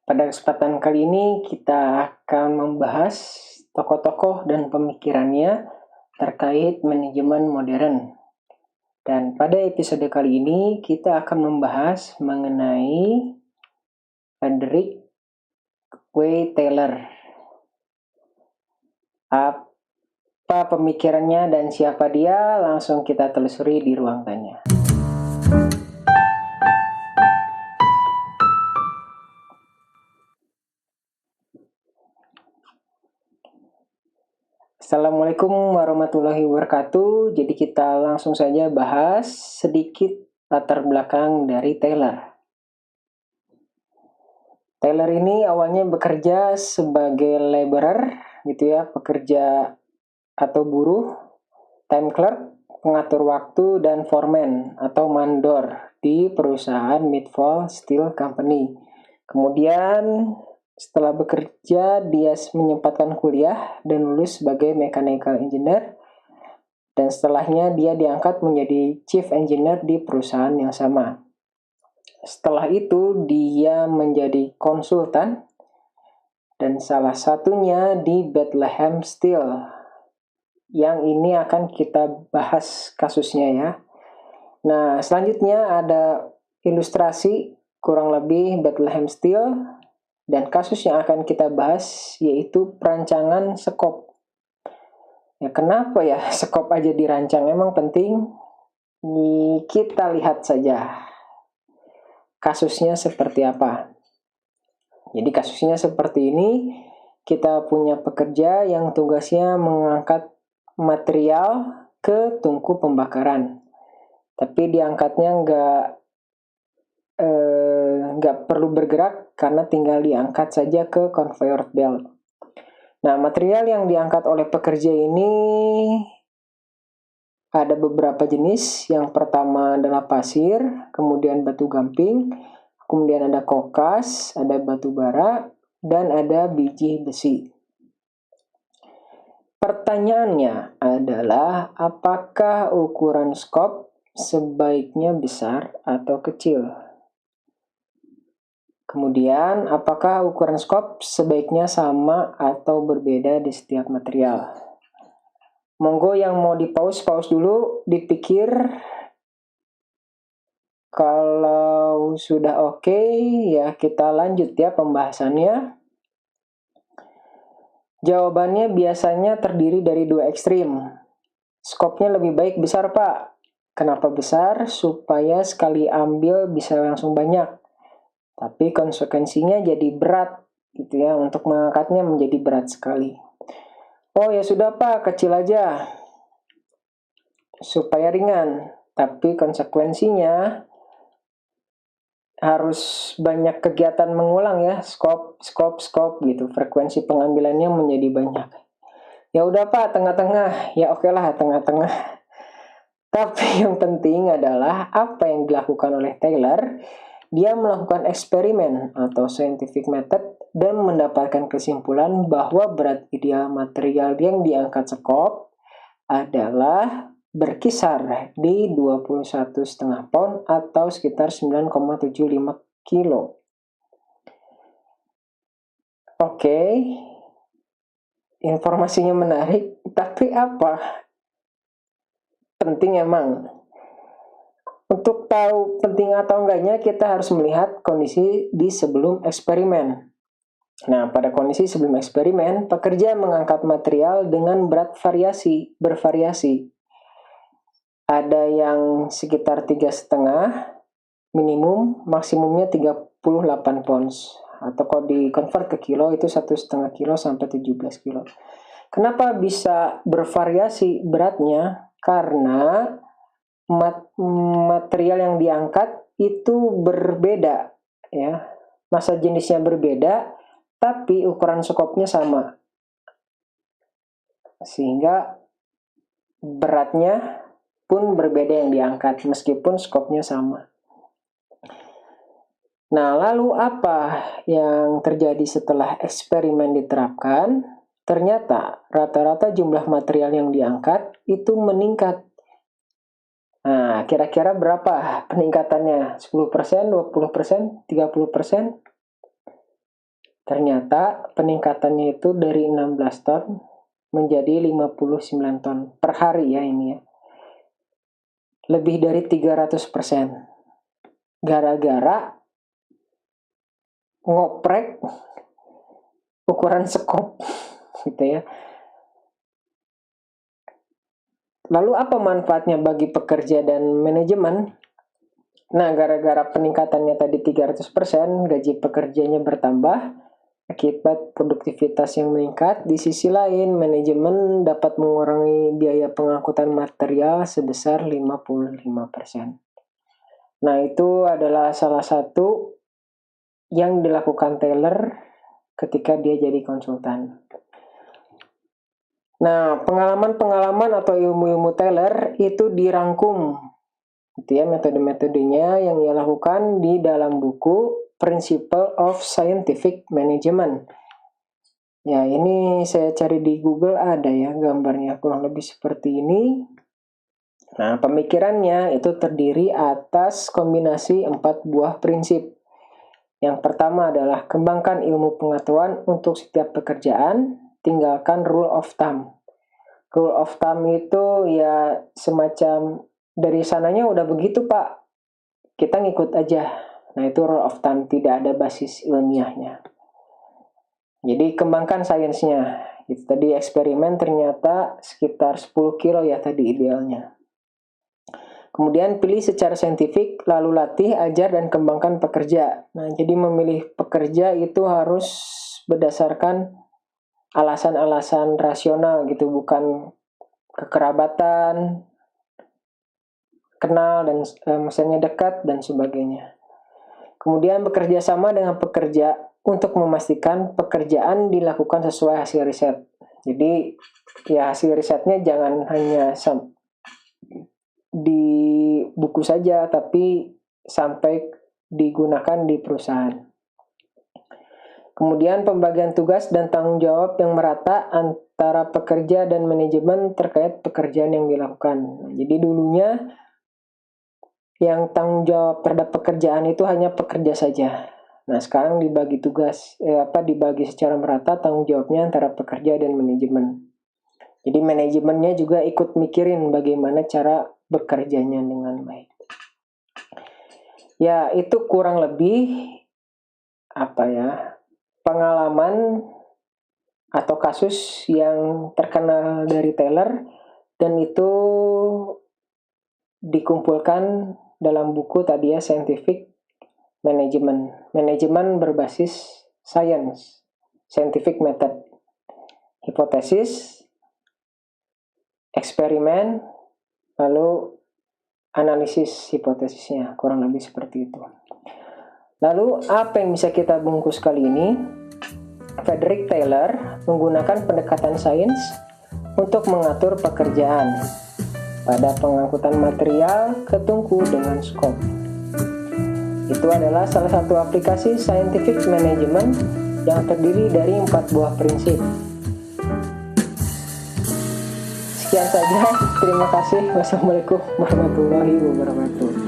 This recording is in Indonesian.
Pada kesempatan kali ini kita akan membahas tokoh-tokoh dan pemikirannya terkait manajemen modern. Dan pada episode kali ini kita akan membahas mengenai Frederick W. Taylor. Apa pemikirannya dan siapa dia? Langsung kita telusuri di ruang tanya. Assalamualaikum warahmatullahi wabarakatuh. Jadi kita langsung saja bahas sedikit latar belakang dari Taylor. Taylor ini awalnya bekerja sebagai laborer, gitu ya, pekerja atau buruh, time clerk, pengatur waktu, dan foreman atau mandor di perusahaan Midvale Steel Company. Kemudian setelah bekerja, dia menyempatkan kuliah dan lulus sebagai mechanical engineer. Dan setelahnya dia diangkat menjadi chief engineer di perusahaan yang sama. Setelah itu dia menjadi konsultan dan salah satunya di Bethlehem Steel. Yang ini akan kita bahas kasusnya ya. Nah, selanjutnya ada ilustrasi kurang lebih Bethlehem Steel. Dan kasus yang akan kita bahas yaitu perancangan skop. Ya, kenapa ya skop aja dirancang? Emang penting? Kita lihat saja kasusnya seperti apa. Jadi kasusnya seperti ini. Kita punya pekerja yang tugasnya mengangkat material ke tungku pembakaran. Tapi diangkatnya nggak perlu bergerak karena tinggal diangkat saja ke conveyor belt. Nah, material yang diangkat oleh pekerja ini ada beberapa jenis. Yang pertama adalah pasir, kemudian batu gamping, kemudian ada kokas, ada batu bara, dan ada biji besi. Pertanyaannya adalah apakah ukuran skop sebaiknya besar atau kecil? Kemudian, apakah ukuran skop sebaiknya sama atau berbeda di setiap material? Monggo yang mau di-pause dulu, dipikir. Kalau sudah oke, ya kita lanjut ya pembahasannya. Jawabannya biasanya terdiri dari dua ekstrim. Skopnya lebih baik besar, Pak. Kenapa besar? Supaya sekali ambil bisa langsung banyak. Tapi konsekuensinya jadi berat gitu ya, untuk mengangkatnya menjadi berat sekali. Oh ya sudah Pak, kecil aja supaya ringan. Tapi konsekuensinya harus banyak kegiatan mengulang ya, skop gitu. Frekuensi pengambilannya menjadi banyak. Ya udah Pak, tengah-tengah. Ya oke lah, tengah-tengah. Tapi yang penting adalah apa yang dilakukan oleh Taylor. Dia melakukan eksperimen atau scientific method dan mendapatkan kesimpulan bahwa berat ideal material yang diangkat skop adalah berkisar di 21,5 pound atau sekitar 9,75 kilo. Oke, informasinya menarik, tapi apa? Penting emang. Untuk tahu penting atau enggaknya, kita harus melihat kondisi di sebelum eksperimen. Nah, pada kondisi sebelum eksperimen, pekerja mengangkat material dengan berat bervariasi. Ada yang sekitar 3,5 minimum, maksimumnya 38 pounds. Atau kalau di-convert ke kilo, itu 1,5 kilo sampai 17 kilo. Kenapa bisa bervariasi beratnya? Karena material yang diangkat itu berbeda ya, massa jenisnya berbeda, tapi ukuran skopnya sama, sehingga beratnya pun berbeda yang diangkat meskipun skopnya sama. Nah, lalu apa yang terjadi setelah eksperimen diterapkan? Ternyata rata-rata jumlah material yang diangkat itu meningkat. Nah, kira-kira berapa peningkatannya? 10%, 20%, 30%? Ternyata peningkatannya itu dari 16 ton menjadi 59 ton per hari ya ini ya. Lebih dari 300%. Gara-gara ngoprek ukuran skop gitu ya. Lalu apa manfaatnya bagi pekerja dan manajemen? Nah, gara-gara peningkatannya tadi 300%, gaji pekerjanya bertambah akibat produktivitas yang meningkat. Di sisi lain, manajemen dapat mengurangi biaya pengangkutan material sebesar 55%. Nah, itu adalah salah satu yang dilakukan Taylor ketika dia jadi konsultan. Nah, pengalaman-pengalaman atau ilmu-ilmu Taylor itu dirangkum, gitu ya, metode-metodenya yang ia lakukan di dalam buku Principle of Scientific Management. Ya, ini saya cari di Google ada ya gambarnya kurang lebih seperti ini. Nah, pemikirannya itu terdiri atas kombinasi 4 buah prinsip. Yang pertama adalah kembangkan ilmu pengetahuan untuk setiap pekerjaan, tinggalkan rule of thumb. Rule of thumb itu ya semacam dari sananya udah begitu Pak, kita ngikut aja. Nah itu rule of thumb, tidak ada basis ilmiahnya. Jadi kembangkan sainsnya. Itu tadi eksperimen ternyata sekitar 10 kilo ya tadi idealnya. Kemudian pilih secara saintifik, lalu latih, ajar, dan kembangkan pekerja. Nah, jadi memilih pekerja itu harus berdasarkan alasan-alasan rasional gitu, bukan kekerabatan, kenal, dan misalnya dekat, dan sebagainya. Kemudian bekerja sama dengan pekerja untuk memastikan pekerjaan dilakukan sesuai hasil riset. Jadi, ya hasil risetnya jangan hanya di buku saja, tapi sampai digunakan di perusahaan. Kemudian pembagian tugas dan tanggung jawab yang merata antara pekerja dan manajemen terkait pekerjaan yang dilakukan. Jadi dulunya yang tanggung jawab terhadap pekerjaan itu hanya pekerja saja. Nah sekarang dibagi tugas, dibagi secara merata tanggung jawabnya antara pekerja dan manajemen. Jadi manajemennya juga ikut mikirin bagaimana cara bekerjanya dengan baik. Ya, itu kurang lebih pengalaman atau kasus yang terkenal dari Taylor, dan itu dikumpulkan dalam buku tadi ya, Scientific Management. Manajemen berbasis science, scientific method, hipotesis, eksperimen, lalu analisis hipotesisnya, kurang lebih seperti itu. Lalu apa yang bisa kita bungkus kali ini? Frederick Taylor menggunakan pendekatan sains untuk mengatur pekerjaan pada pengangkutan material ke tungku dengan skop. Itu adalah salah satu aplikasi scientific management yang terdiri dari 4 buah prinsip. Sekian saja, terima kasih. Wassalamualaikum warahmatullahi wabarakatuh.